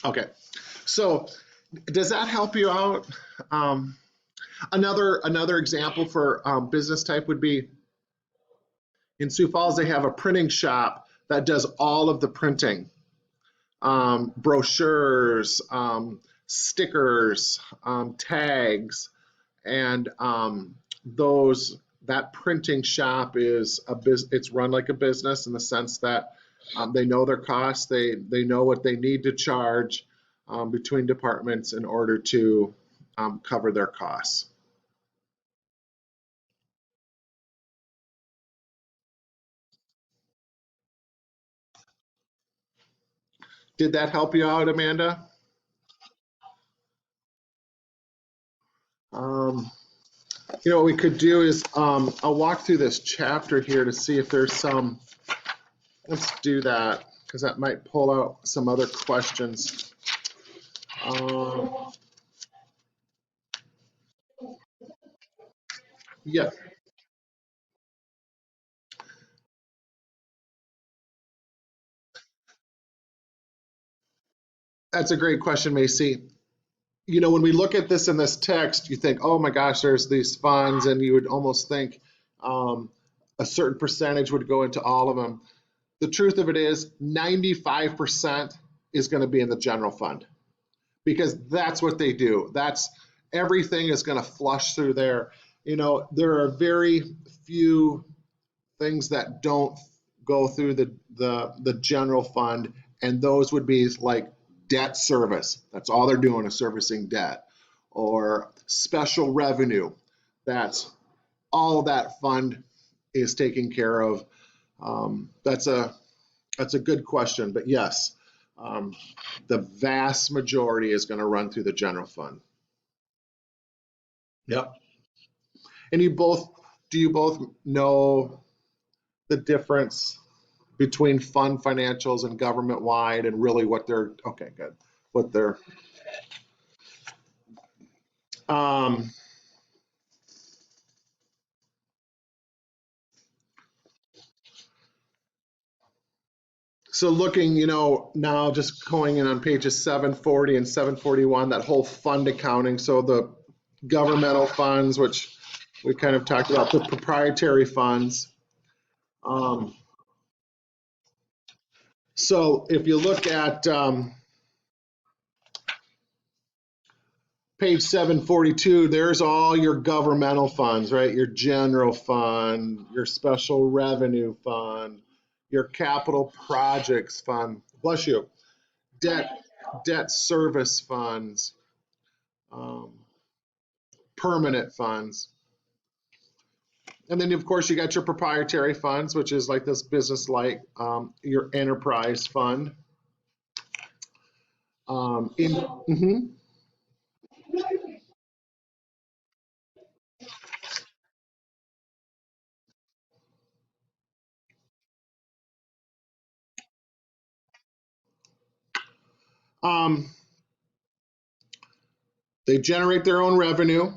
Okay, so does that help you out? Um, another example for business type would be in Sioux Falls, they have a printing shop that does all of the printing, brochures, stickers, tags, and those that printing shop is it's run like a business in the sense that they know their costs, they know what they need to charge between departments in order to cover their costs. Did that help you out, Amanda? Um, what we could do is I'll walk through this chapter here to see if there's some. Let's do that because that might pull out some other questions. Yeah, that's a great question, Macy. When we look at this in this text, you think, oh my gosh, there's these funds, and you would almost think um, a certain percentage would go into all of them. The truth of it is 95% is going to be in the general fund because that's what they do. That's everything is going to flush through there. There are very few things that don't go through the general fund, and those would be like debt service. That's all they're doing is servicing debt, or special revenue. That's all that fund is taking care of. That's a good question, but yes, um, the vast majority is going to run through the general fund. Yep. And do you both know the difference between fund financials and government wide and really what they're okay, good. What they're um so looking, now just going in on pages 740 and 741, that whole fund accounting, so the governmental funds, which we kind of talked about, the proprietary funds. Um, so if you look at page 742, there's all your governmental funds, right? Your general fund, your special revenue fund, your capital projects fund, bless you, debt, debt service funds, um, permanent funds. And then, of course, you got your proprietary funds, which is like this business like your enterprise fund. Mhm. um, they generate their own revenue.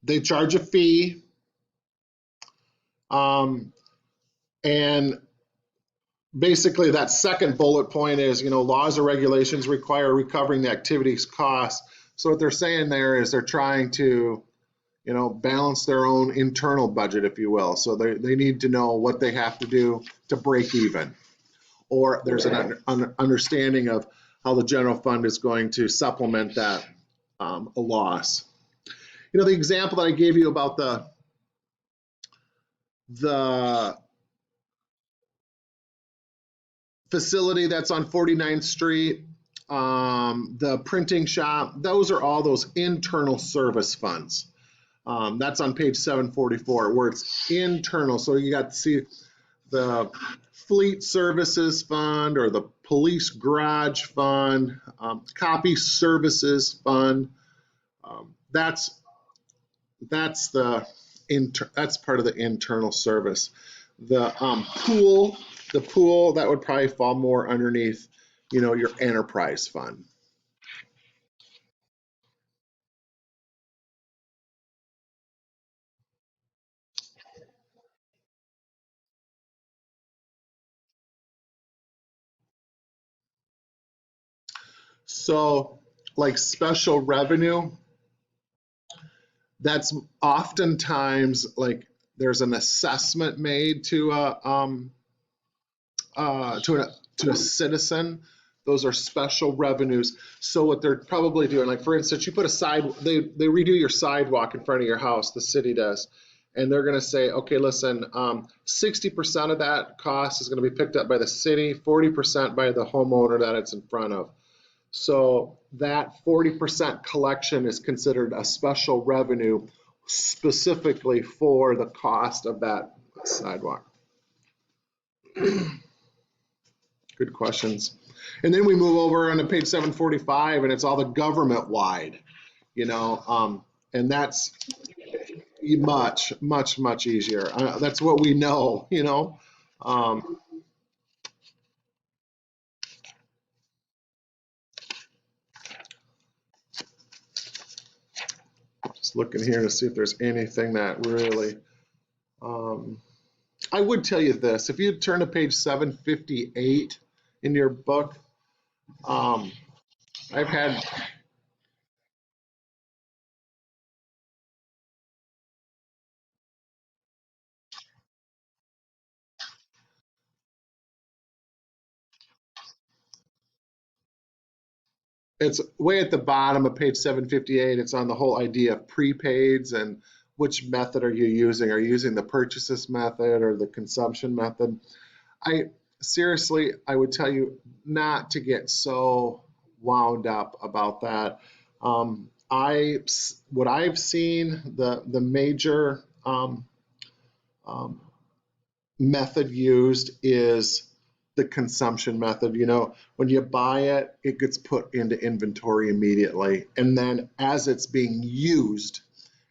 They charge a fee. Um, and basically that second bullet point is, laws or regulations require recovering the activity's costs. So what they're saying there is they're trying to, balance their own internal budget, if you will. So they need to know what they have to do to break even. Or there's an understanding of how the general fund is going to supplement that a loss. The example that I gave you about the facility that's on 49th Street, the printing shop, those are all those internal service funds. That's on page 744 where it's internal. So you got to see the fleet services fund or the police garage fund, copy services fund. That's that's part of the internal service. The pool that would probably fall more underneath, your enterprise fund. So, like special revenue, that's oftentimes like there's an assessment made to a citizen. Those are special revenues. So what they're probably doing, like for instance, you put a they redo your sidewalk in front of your house, the city does, and they're going to say, okay, listen, 60% of that cost is going to be picked up by the city, 40% by the homeowner that it's in front of. So that 40% collection is considered a special revenue specifically for the cost of that sidewalk. Good questions. And then we move over on to page 745 and it's all the government wide, and that's much easier. That's what we know. Um, just looking here to see if there's anything that really, I would tell you this, if you turn to page 758 in your book, I've had, it's way at the bottom of page 758. It's on the whole idea of prepaids and which method are you using? Are you using the purchases method or the consumption method? I seriously, I would tell you not to get so wound up about that. What I've seen, the major um, method used is the consumption method. When you buy it, it gets put into inventory immediately. And then as it's being used,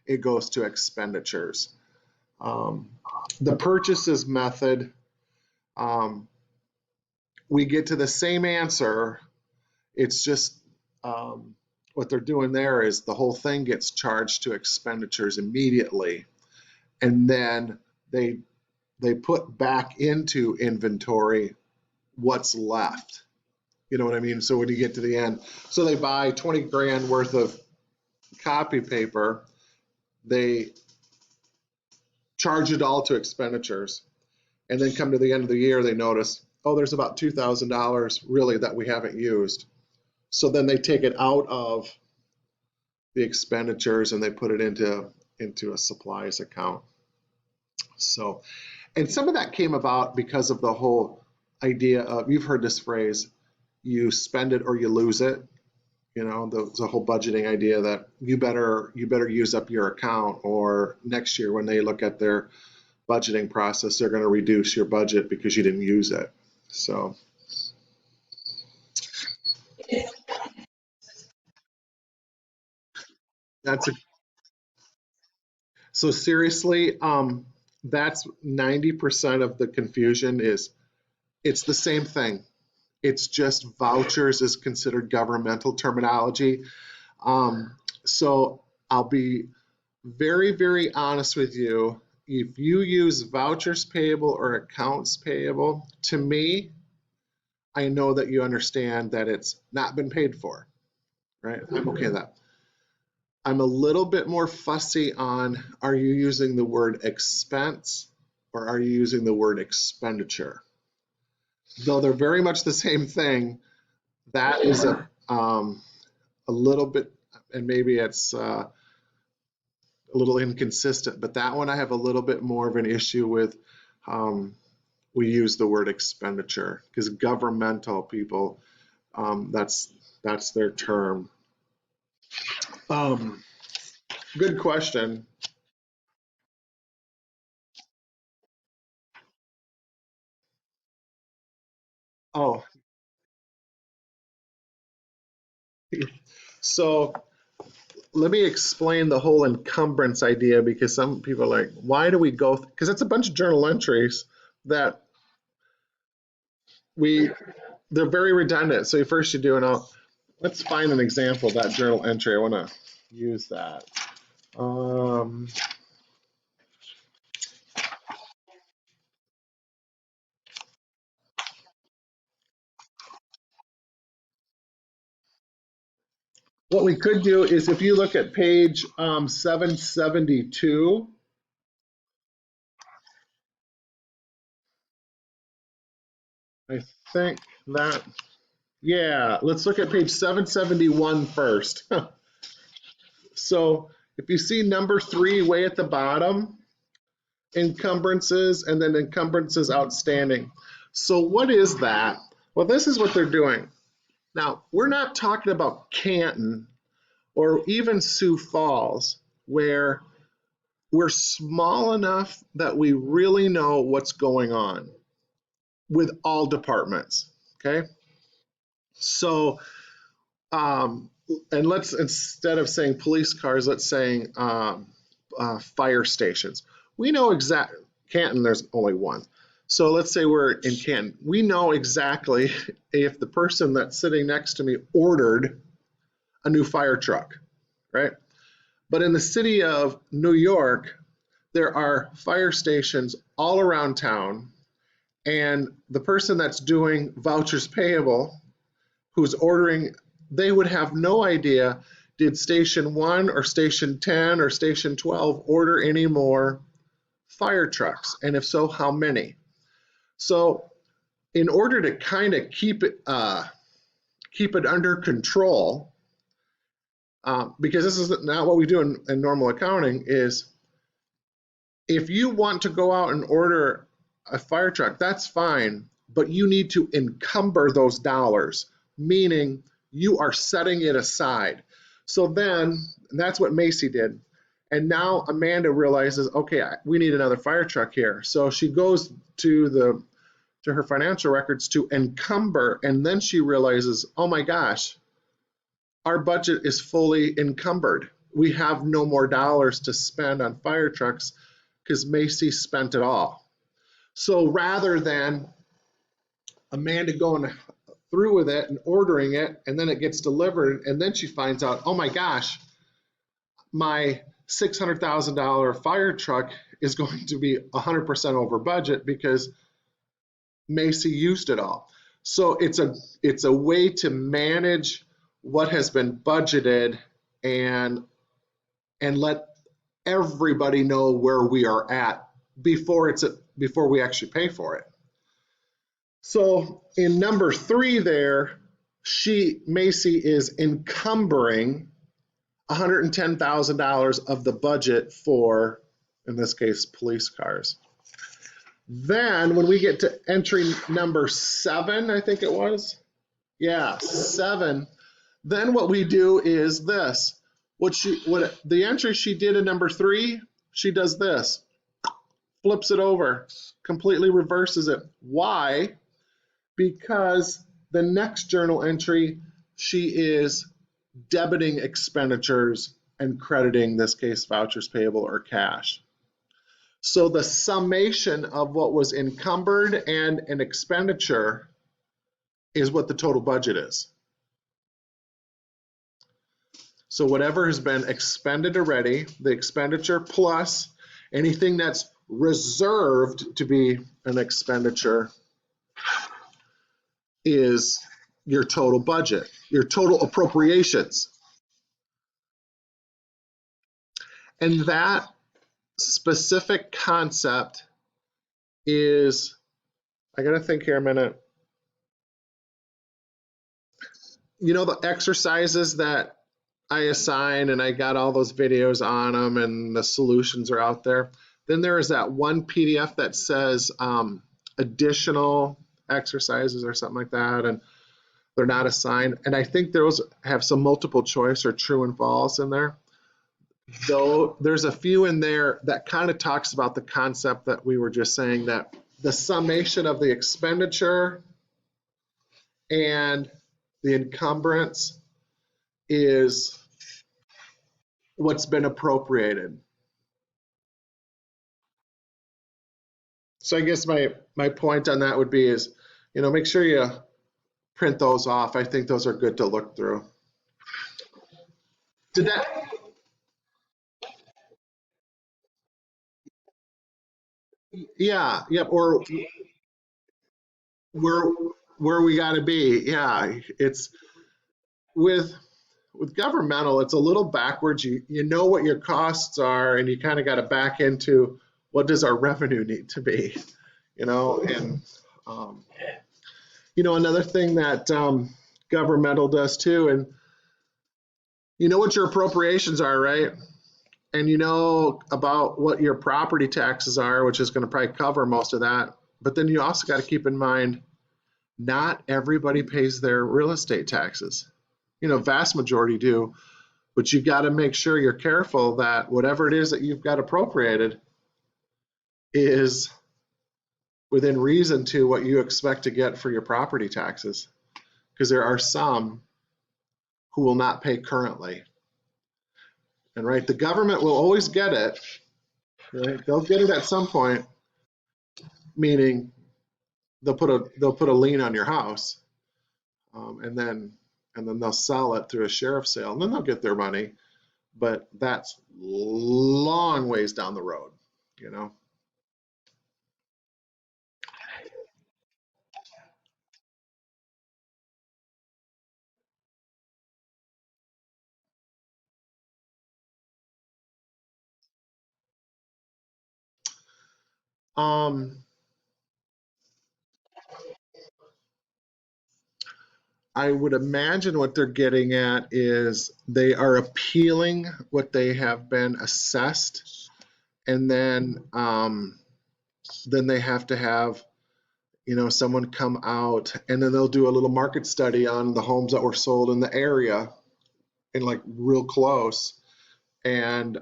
it goes to expenditures. Um, the purchases method, um, we get to the same answer. It's just what they're doing there is the whole thing gets charged to expenditures immediately. And then they put back into inventory what's left. You know what I mean? So when you get to the end, so they buy 20 grand worth of copy paper, they charge it all to expenditures, and then come to the end of the year, they notice, oh, there's about $2,000 really that we haven't used. So then they take it out of the expenditures and they put it into a supplies account. So, and some of that came about because of the whole idea of, you've heard this phrase, you spend it or you lose it. The whole budgeting idea that you better use up your account, or next year when they look at their budgeting process, they're going to reduce your budget because you didn't use it. So that's a, so seriously, that's 90% of the confusion is it's the same thing. It's just vouchers is considered governmental terminology. So I'll be very, very honest with you. If you use vouchers payable or accounts payable, to me, I know that you understand that it's not been paid for, right? I'm okay with that. I'm a little bit more fussy on, are you using the word expense or are you using the word expenditure? Though they're very much the same thing, that is a little bit, and maybe it's a little inconsistent, but that one I have a little bit more of an issue with. We use the word expenditure because governmental people, that's their term. Um, Good question. Oh, so let me explain the whole encumbrance idea, because some people are like, why do we go? Because it's a bunch of journal entries that we, they're very redundant. So first you do, and let's find an example of that journal entry. I want to use that. Um, what we could do is if you look at page 772, I think that, yeah, let's look at page 771 first. So if you see number 3 way at the bottom, encumbrances and then encumbrances outstanding. So what is that? Well, this is what they're doing. Now, we're not talking about Canton or even Sioux Falls, where we're small enough that we really know what's going on with all departments. Okay. So, and let's, instead of saying police cars, let's say fire stations. We know exactly, Canton, there's only one. So let's say we're in Canton. We know exactly if the person that's sitting next to me ordered a new fire truck, right? But in the city of New York, there are fire stations all around town, and the person that's doing vouchers payable, who's ordering, they would have no idea, did station 1 or station 10 or station 12 order any more fire trucks? And if so, how many? So in order to kind of keep it under control, because this is not what we do in normal accounting, is if you want to go out and order a fire truck, that's fine, but you need to encumber those dollars, meaning you are setting it aside. So then, that's what Macy did. And now Amanda realizes, okay, we need another fire truck here. So she goes to her financial records to encumber, and then she realizes, oh my gosh, our budget is fully encumbered. We have no more dollars to spend on fire trucks because Macy spent it all. So rather than Amanda going through with it and ordering it, and then it gets delivered, and then she finds out, oh my gosh, my $600,000 fire truck is going to be 100% over budget because Macy used it all. So it's a way to manage what has been budgeted and let everybody know where we are at before we actually pay for it. So in number 3 there, Macy is encumbering $110,000 of the budget for, in this case, police cars. Then when we get to entry number 7, I think it was, yeah, 7, then what we do is this. What the entry she did in number 3, she does this, flips it over, completely reverses it. Why? Because the next journal entry, she is debiting expenditures and crediting, this case, vouchers payable or cash. So the summation of what was encumbered and an expenditure is what the total budget is. So whatever has been expended already, the expenditure plus anything that's reserved to be an expenditure is your total budget, your total appropriations. And that specific concept is, I got to think here a minute. You know, the exercises that I assign, and I got all those videos on them, and the solutions are out there. Then there is that one PDF that says additional exercises or something like that, and they're not assigned. And I think those have some multiple choice or true and false in there. Though there's a few in there that kind of talks about the concept that we were just saying, that the summation of the expenditure and the encumbrance is what's been appropriated. So I guess my point on that would be is, make sure you print those off. I think those are good to look through. Did that? Yeah, yep. Or where we got to be. Yeah, it's with with governmental, it's a little backwards. You know what your costs are, and you kind of got to back into what does our revenue need to be, and um, another thing that governmental does too, and you know what your appropriations are, right? And you know about what your property taxes are, which is going to probably cover most of that. But then you also got to keep in mind, not everybody pays their real estate taxes. Vast majority do, but you've got to make sure you're careful that whatever it is that you've got appropriated is within reason to what you expect to get for your property taxes. Because there are some who will not pay currently. And right, the government will always get it, right? They'll get it at some point, meaning they'll put a lien on your house, and then they'll sell it through a sheriff's sale, and then they'll get their money. But that's long ways down the road, you know. Um, I would imagine what they're getting at is they are appealing what they have been assessed, and then they have to have someone come out, and then they'll do a little market study on the homes that were sold in the area and like real close, and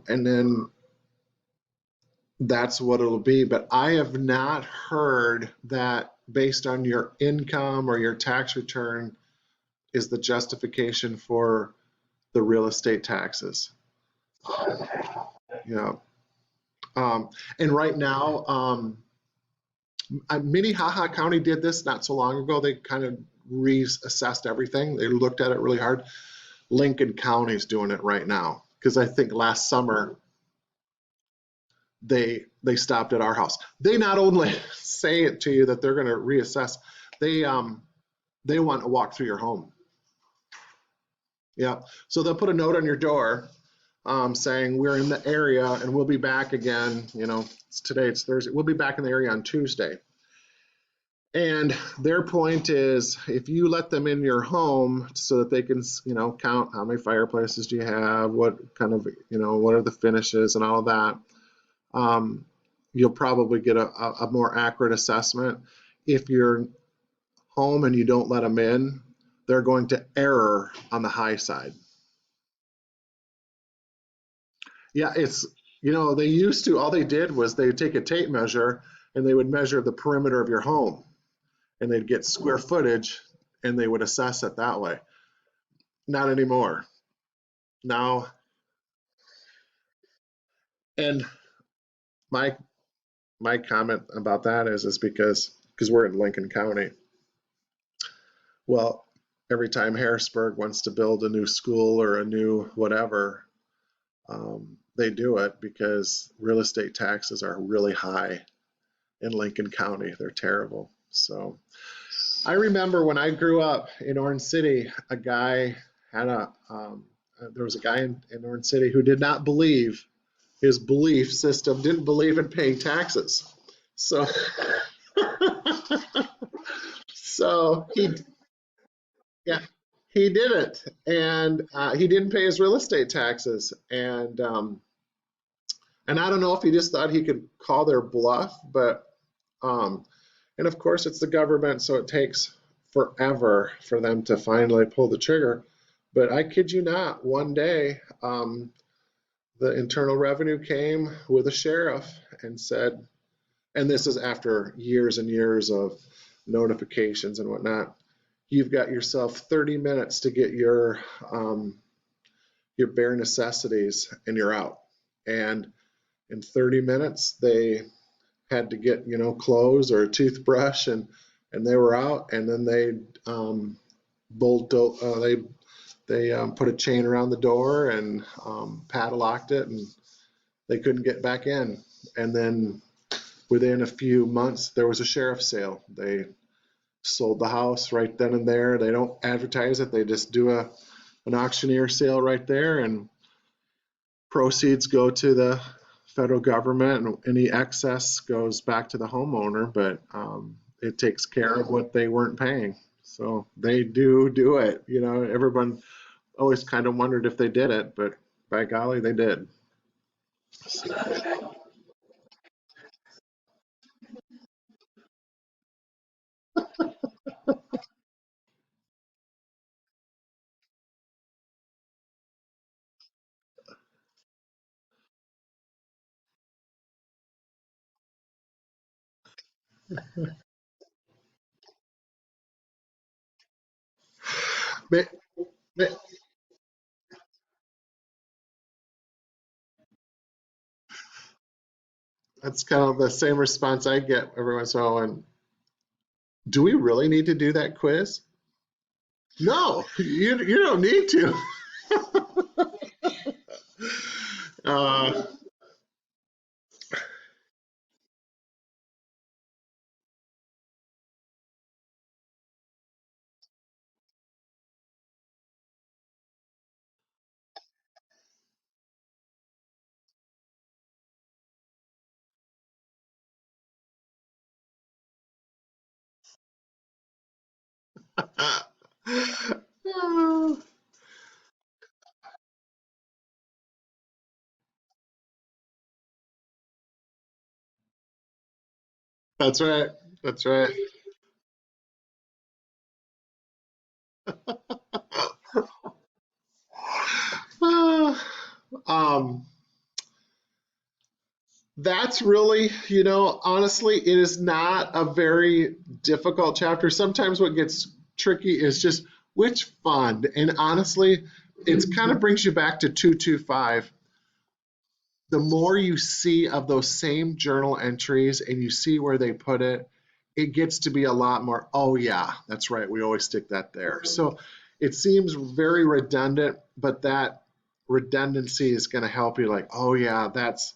then that's what it'll be. But I have not heard that based on your income or your tax return is the justification for the real estate taxes. Yeah. And right now, Minnehaha County did this not so long ago. They kind of reassessed everything. They looked at it really hard. Lincoln County's doing it right now because I think last summer they stopped at our house. They not only say it to you that they're going to reassess, they want to walk through your home. Yeah, so they'll put a note on your door saying we're in the area and we'll be back again. It's Thursday. We'll be back in the area on Tuesday. And their point is, if you let them in your home so that they can, count how many fireplaces do you have, what kind of, what are the finishes and all of that, you'll probably get a more accurate assessment. If you're home and you don't let them in, they're going to err on the high side. Yeah, they used to, all they did was they would take a tape measure and they would measure the perimeter of your home and they'd get square footage and they would assess it that way. Not anymore. Now, and my my comment about that is because we're in Lincoln County. Well, every time Harrisburg wants to build a new school or a new whatever, they do it because real estate taxes are really high in Lincoln County. They're terrible. So I remember when I grew up in Orange City, a guy had there was a guy in Orange City who did not believe his belief system, didn't believe in paying taxes. So, so yeah, he did it, and he didn't pay his real estate taxes, and I don't know if he just thought he could call their bluff, but um, and of course it's the government, so it takes forever for them to finally pull the trigger. But I kid you not, one day the Internal Revenue came with a sheriff and said, and this is after years and years of notifications and whatnot, you've got yourself 30 minutes to get your bare necessities and you're out. And in 30 minutes, they had to get, clothes or a toothbrush and they were out. And then they put a chain around the door and padlocked it, and they couldn't get back in. And then within a few months, there was a sheriff's sale. They sold the house right then and there. They don't advertise it. They just do an auctioneer sale right there, and proceeds go to the federal government, and any excess goes back to the homeowner, but it takes care of what they weren't paying. So they do it. Everyone always kind of wondered if they did it, but by golly, they did. But, but that's kind of the same response I get every once in a while. And do we really need to do that quiz? No, you don't need to. uh, that's right. That's right. um, that's really, honestly, it is not a very difficult chapter. Sometimes what gets tricky is just which fund. And honestly, it's kind of brings you back to 225. The more you see of those same journal entries and you see where they put it, it gets to be a lot more, oh, yeah, that's right. We always stick that there. So it seems very redundant, but that redundancy is going to help you, like, oh, yeah, that's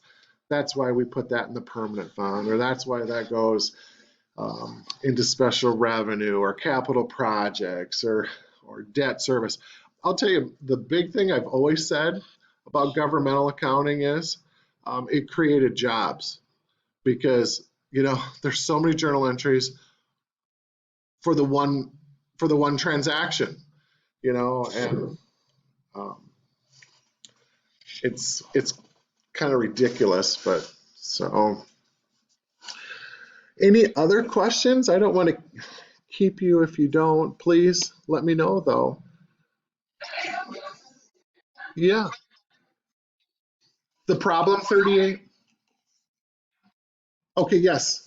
why we put that in the permanent fund, or that's why that goes into special revenue or capital projects or debt service. I'll tell you, the big thing I've always said about governmental accounting is it created jobs because there's so many journal entries for the one transaction, and um, it's kind of ridiculous, but so. Any other questions? I don't want to keep you if you don't. Please let me know though. Yeah. The problem 38. Okay, yes.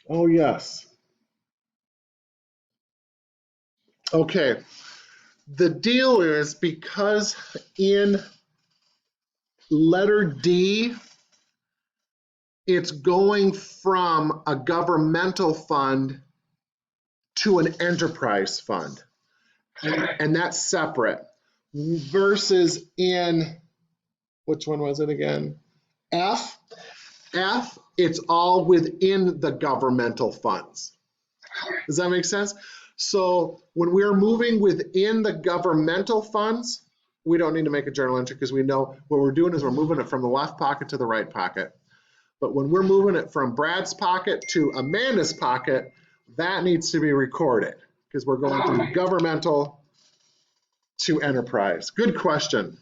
Oh, yes. Okay. The deal is because in letter D, it's going from a governmental fund to an enterprise fund, and that's separate. Versus in, which one was it again? F. F, it's all within the governmental funds. Does that make sense? So when we're moving within the governmental funds, we don't need to make a journal entry because we know what we're doing is we're moving it from the left pocket to the right pocket. But when we're moving it from Brad's pocket to Amanda's pocket, that needs to be recorded because we're going from governmental to enterprise. Good question.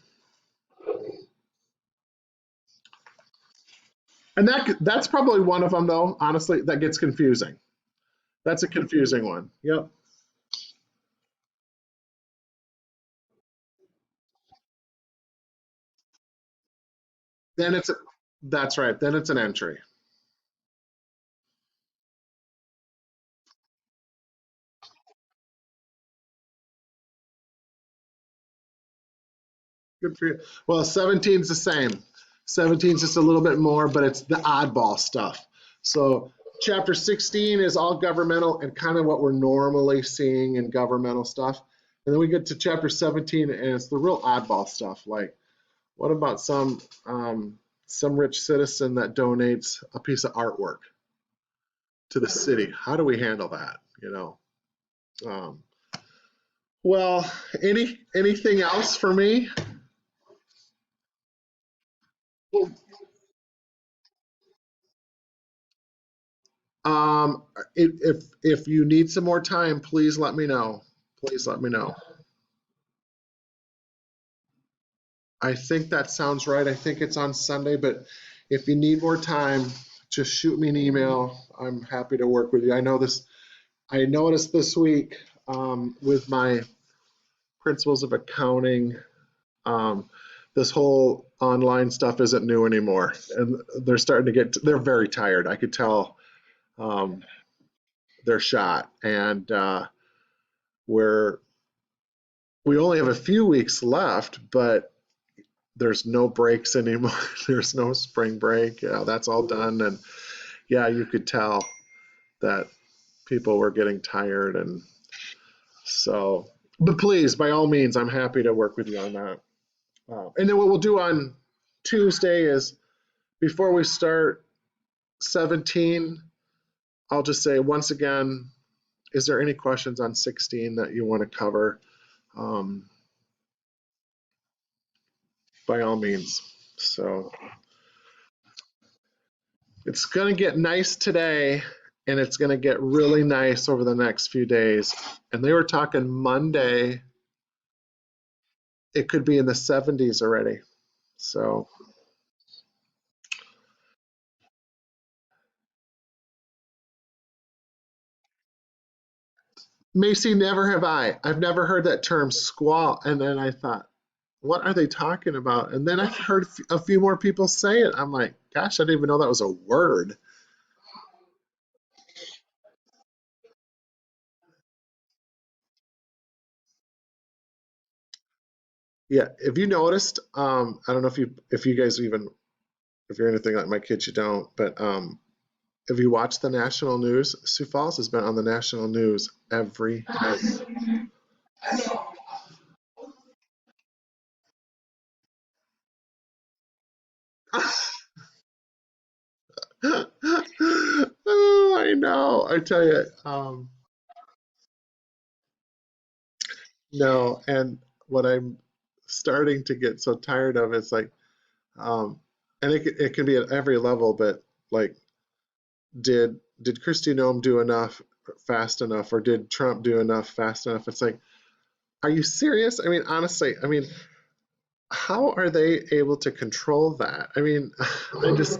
And that's probably one of them, though, honestly, that gets confusing. That's a confusing one. Yep. Then it's a, that's right. Then it's an entry. Good for you. Well, 17 is the same. 17 is just a little bit more, but it's the oddball stuff. So chapter 16 is all governmental and kind of what we're normally seeing in governmental stuff. And then we get to chapter 17 and it's the real oddball stuff. Like, what about some rich citizen that donates a piece of artwork to the city? How do we handle that? You know? Um, well, anything else for me? Um, if you need some more time, please let me know. Please let me know. I think that sounds right. I think it's on Sunday, but if you need more time, just shoot me an email. I'm happy to work with you. I noticed this week with my principles of accounting, um, this whole online stuff isn't new anymore. And they're starting to they're very tired. I could tell um, they're shot. And we're, we only have a few weeks left, but there's no breaks anymore. There's no spring break. That's all done. And yeah, you could tell that people were getting tired. And so, but please, by all means, I'm happy to work with you on that. And then what we'll do on Tuesday is before we start 17, I'll just say once again, is there any questions on 16 that you want to cover? Um, by all means. So it's going to get nice today and it's going to get really nice over the next few days. And they were talking Monday, it could be in the 70s already. So Macy, never have I. I've never heard that term squall. And then I thought, what are they talking about? And then I heard a few more people say it. I'm like, gosh, I didn't even know that was a word. Yeah. Have you noticed? I don't know if you guys even, if you're anything like my kids, you don't, but if you watch the national news, Sioux Falls has been on the national news every night. Oh, I know. I tell you, no. And what I'm starting to get so tired of is like, and it can be at every level, but like, did Kristi Noem do enough fast enough, or did Trump do enough fast enough? It's like, are you serious? I mean, honestly, I mean, how are they able to control that? I mean, I just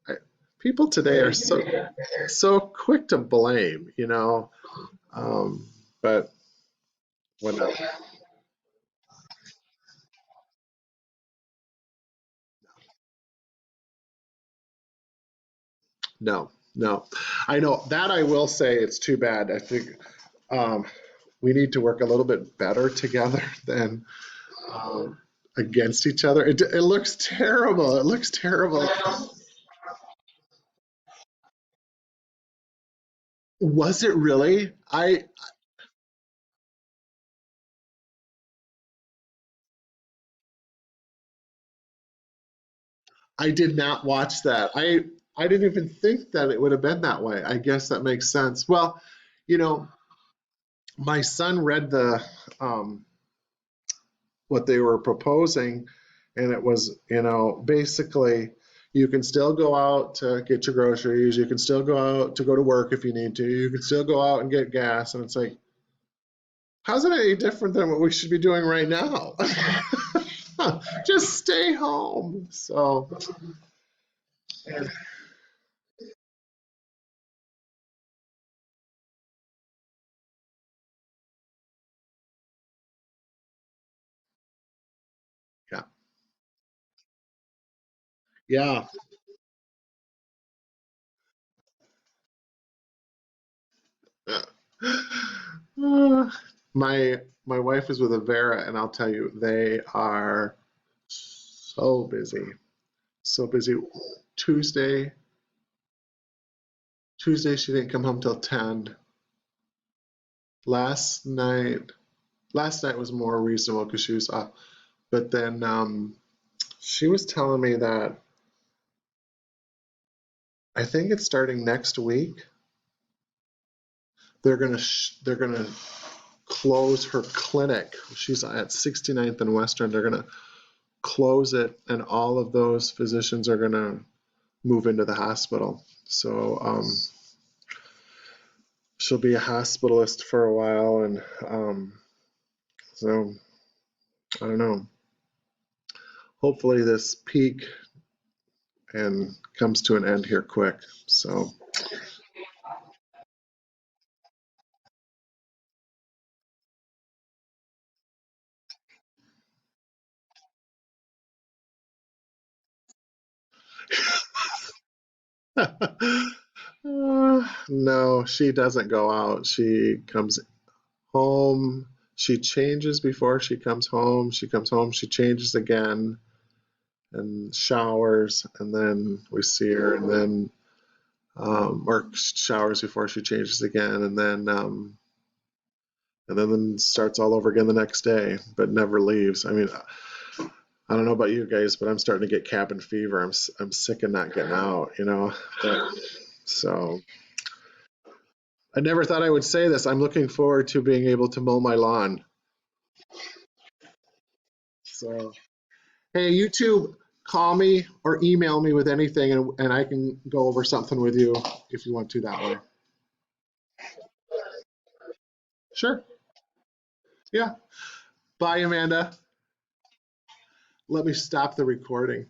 I, people today are so quick to blame, you know. Um, but whatever. No, no. I know that I will say it's too bad. I think um, we need to work a little bit better together than against each other. It looks terrible. It looks terrible. Was it really? I did not watch that. I didn't even think that it would have been that way. I guess that makes sense. Well, you know, my son read um, what they were proposing, and it was, you know, basically you can still go out to get your groceries, you can still go out to go to work if you need to, you can still go out and get gas, and it's like, how's it any different than what we should be doing right now? Just stay home. So, yeah, yeah. Uh, my wife is with Avera, and I'll tell you, they are so busy, so busy. Tuesday, Tuesday she didn't come home till 10. Last night, last night was more reasonable because she was up. But then she was telling me that I think it's starting next week. They're gonna close her clinic. She's at 69th and Western. They're gonna close it, and all of those physicians are gonna move into the hospital. So she'll be a hospitalist for a while, and so I don't know. Hopefully this peak and comes to an end here quick. So no, she doesn't go out. She comes home. She changes before she comes home. She comes home. She changes again and showers, and then we see her, and then or showers before she changes again, and then starts all over again the next day, but never leaves. I mean, I don't know about you guys, but I'm starting to get cabin fever. I'm sick of not getting out, you know. But, so I never thought I would say this. I'm looking forward to being able to mow my lawn. So hey, YouTube, call me or email me with anything, and I can go over something with you if you want to that way. Sure. Yeah. Bye, Amanda. Let me stop the recording.